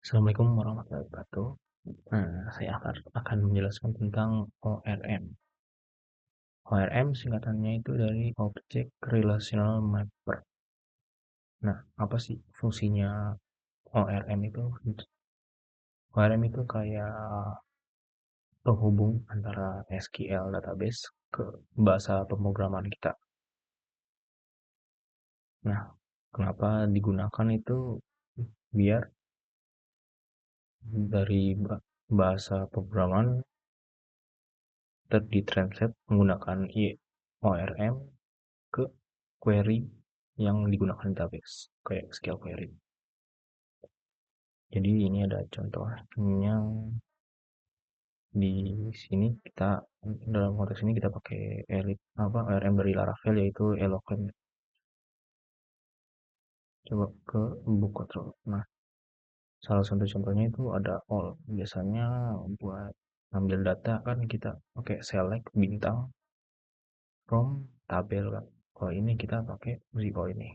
Assalamualaikum warahmatullahi wabarakatuh. Saya akan menjelaskan tentang ORM. ORM singkatannya itu dari Object Relational Mapper. Nah, apa sih fungsinya ORM itu? ORM itu kayak penghubung antara SQL database ke bahasa pemrograman kita. Nah, kenapa digunakan itu biar dari bahasa pemrograman ditranslate menggunakan ORM ke query yang digunakan database kayak SQL query. Jadi ini ada contohnya di sini kita dalam konteks ini kita pakai ORM dari Laravel yaitu Eloquent. Coba ke book control. Nah, salah satu contohnya itu ada all. Biasanya buat ambil data kan kita pakai select bintang from tabel kan. Kalau ini kita pakai zero ini.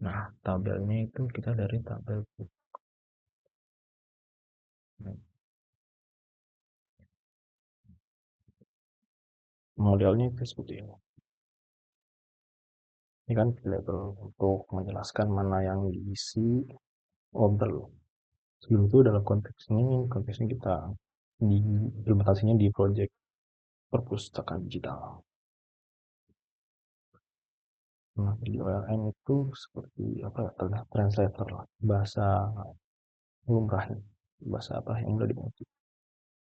Nah, tabelnya itu kita dari tabel book. Nah, modelnya itu seperti ini. Ini kan label untuk menjelaskan mana yang diisi order. Sebelum itu dalam konteksnya kita di implementasinya di project perpustakaan digital. Nah, di ORM itu seperti apa ya, translator lah, bahasa lumrah, bahasa apa yang mudah dimengerti.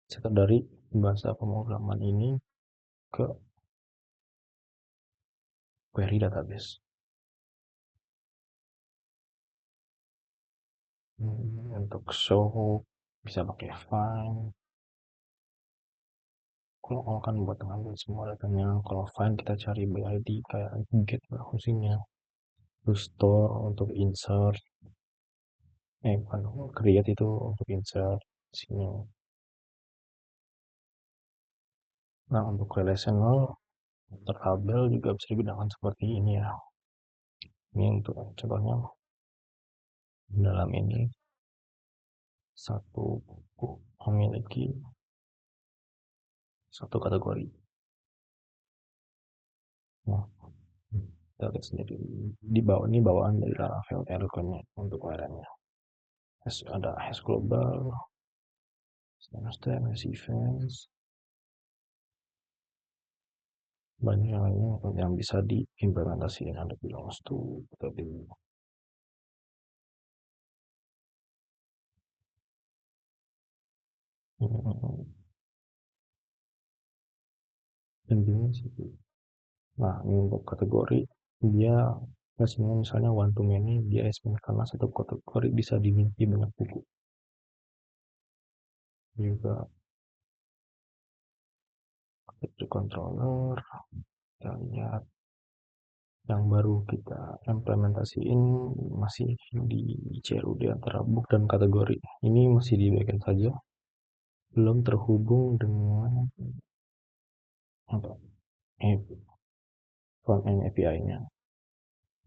Sekitar dari bahasa pemrograman ini ke query database. Untuk show bisa pakai find. Kalau kan buat ngambil semua datanya, kalau find kita cari by ID kayak get lah fungsinya. Terus store untuk insert, bukan create itu untuk insert sini. Nah, untuk relational tabel juga bisa digunakan seperti ini ya. Ini untuk contohnya dalam ini satu buku memiliki satu kategori. Nah, kita lihat sendiri di bawah ini bawaan dari Laravel Eloquent untuk layarnya. Ada hash global, hash events, banyak lainnya yang bisa diimplementasikan ada belongs to tadi. Intinya sih. Nah, ini untuk kategori dia misalnya one to many dia estimate karena satu kategori bisa dimiliki banyak buku. Juga controller kita lihat yang baru kita implementasiin masih di CRUD antara book dan kategori. Ini masih di backend saja, belum terhubung dengan apa front-end API-nya.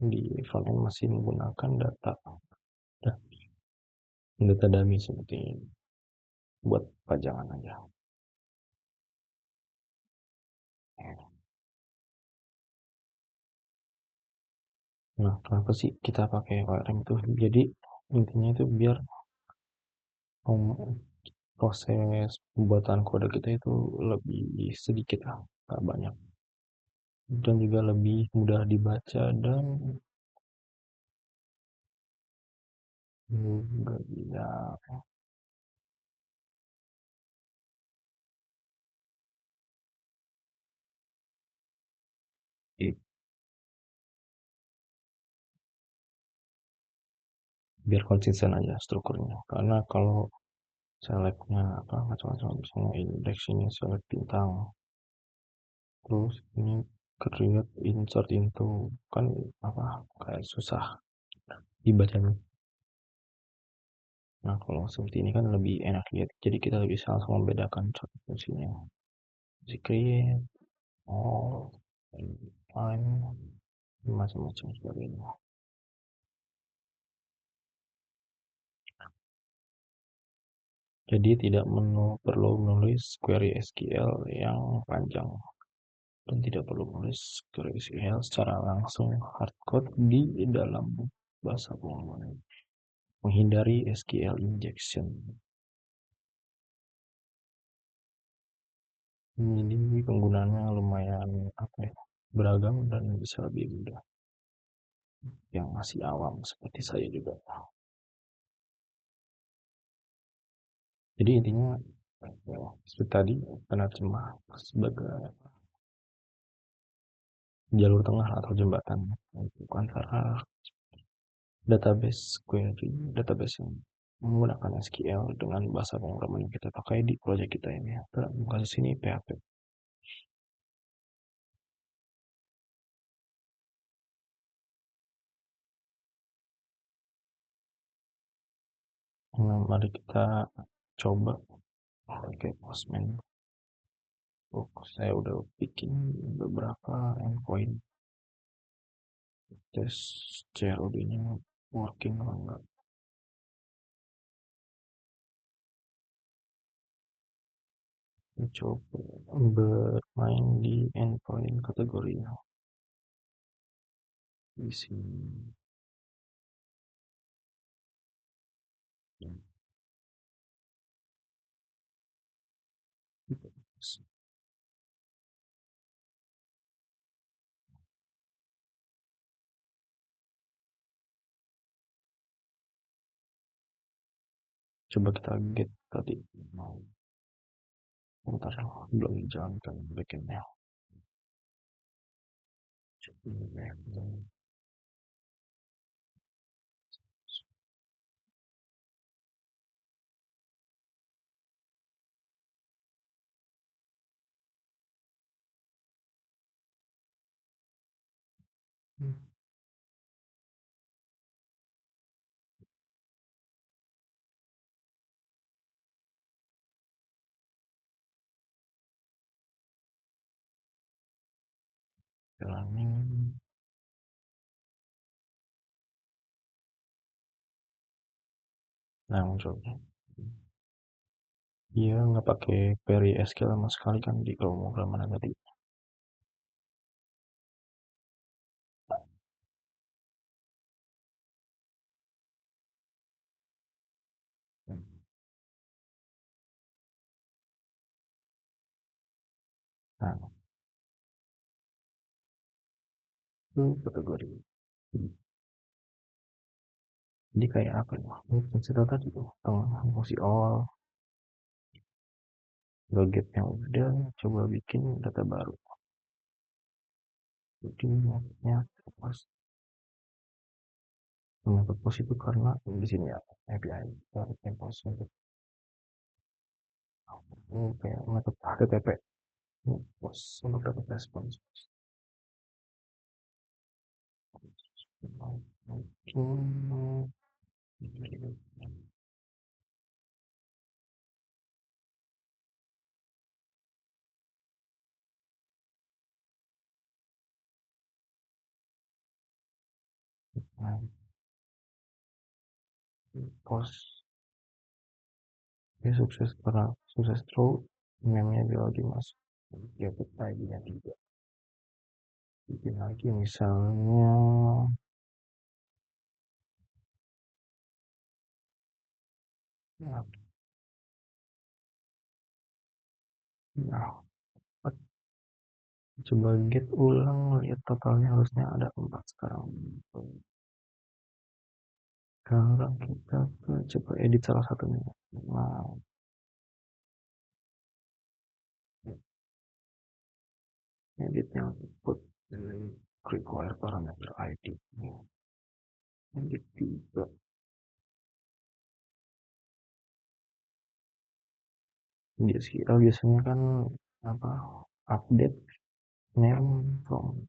Di front-end masih menggunakan data dummy seperti ini buat pajangan aja. Nah, kenapa sih kita pakai ORM itu? Jadi intinya itu biar proses pembuatan kode kita itu lebih sedikit lah, nggak banyak, dan juga lebih mudah dibaca dan juga bisa biar konsisten aja strukturnya. Karena kalau selectnya apa macam-macam, misalnya index ini select bintang, terus ini create insert into, kan apa kayak susah dibacanya. Nah, kalau seperti ini kan lebih enak lihat, jadi kita bisa langsung membedakan satu fungsinya. Si create, all, find, macam-macam sebagainya. Jadi tidak perlu menulis query SQL yang panjang dan tidak perlu menulis query SQL secara langsung hardcode di dalam bahasa pemrograman. Menghindari SQL injection. Jadi penggunaannya lumayan beragam dan bisa lebih mudah. Yang masih awam seperti saya juga. Jadi intinya seperti tadi penerjemah sebagai jalur tengah atau jembatan untuk antara database query, database yang menggunakan SQL dengan bahasa pemrograman yang kita pakai di proyek kita ini. Dalam kasus ini PHP. Nah, mari kita coba pakai Postman. Saya udah bikin beberapa endpoint tes CRUD-nya working atau enggak. Coba bermain di endpoint kategori di sini. Coba kita get tadi mau ntar belum dijalankan backendnya. Jalanin. Nah muncul. Dia nggak pakai query SQL sama sekali kan di pemrograman tadi. Nah, itu kategori. Jadi kayak apa ya? Ini cerita tadi tuh, tengah fungsi all, loget yang udah, coba bikin data baru. Jadi ya pas method post itu karena di sini ya API tarik post untuk ini kayak method HTTP post untuk dapat respons. Mungkin post ini sukses karena sukses through meme-nya dia lagi masuk dia put ID-nya 3 bikin lagi misalnya nah, nah coba get ulang lihat totalnya harusnya ada 4 sekarang. Sekarang kita coba edit salah satunya. Nah, editnya put require parameter ID. Edit juga. Di SQL biasanya kan apa update name from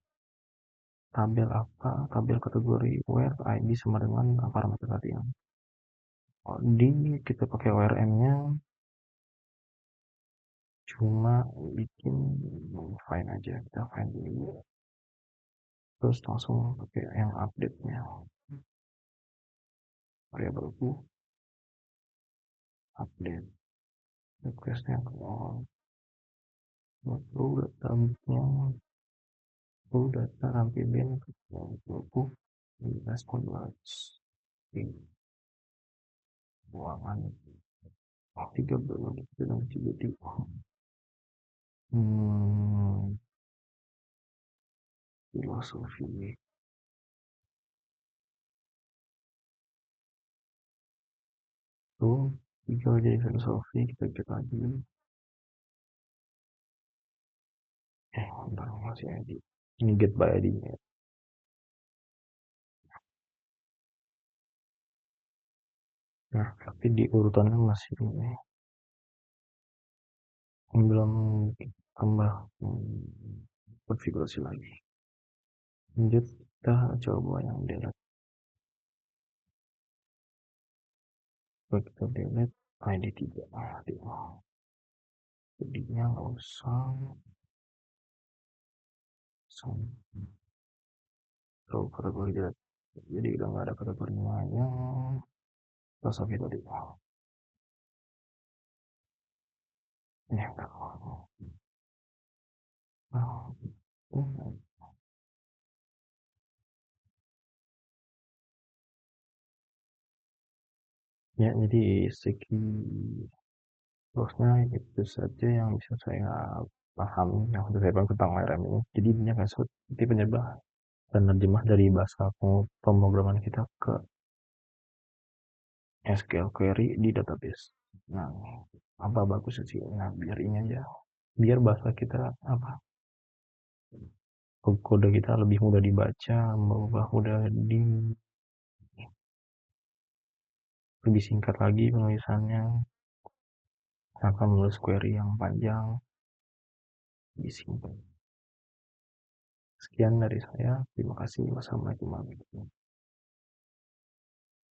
tabel apa, tabel kategori where ID sama dengan parameter tadi yang di kita pakai ORM-nya cuma bikin find aja, kita find dulu terus langsung pakai yang update-nya variable update requestnya ke all, lalu data booknya, lalu data RAMPBN ke buku respon 200 keuangan 13 dan CBT. Filosofi tuh tinggal jadi filosofi kita cek lagi. Bentar masih ID ini get by ID nya. Nah tapi di urutannya masih ini belum tambah konfigurasi lagi. Lanjut kita coba yang delete. Kita delete ID 3 jadinya nggak usah tahu kategori delete, jadi udah nggak ada kategorinya yang filosofi tadi ya. Ya jadi sekitarnya itu saja yang bisa saya pahami yang sudah saya paham tentang ORM ini. Jadi ini akan seperti penyebab dan terjemah dari bahasa pemrograman kita ke SQL query di database. Nah, apa bagusnya sih? Nah, biar ini aja. Biar bahasa kita apa? Kode kita lebih mudah dibaca, mudah di lebih singkat lagi penulisannya. Akan menulis query yang panjang, lebih singkat. Sekian dari saya. Terima kasih. Wassalamualaikum warahmatullahi wabarakatuh.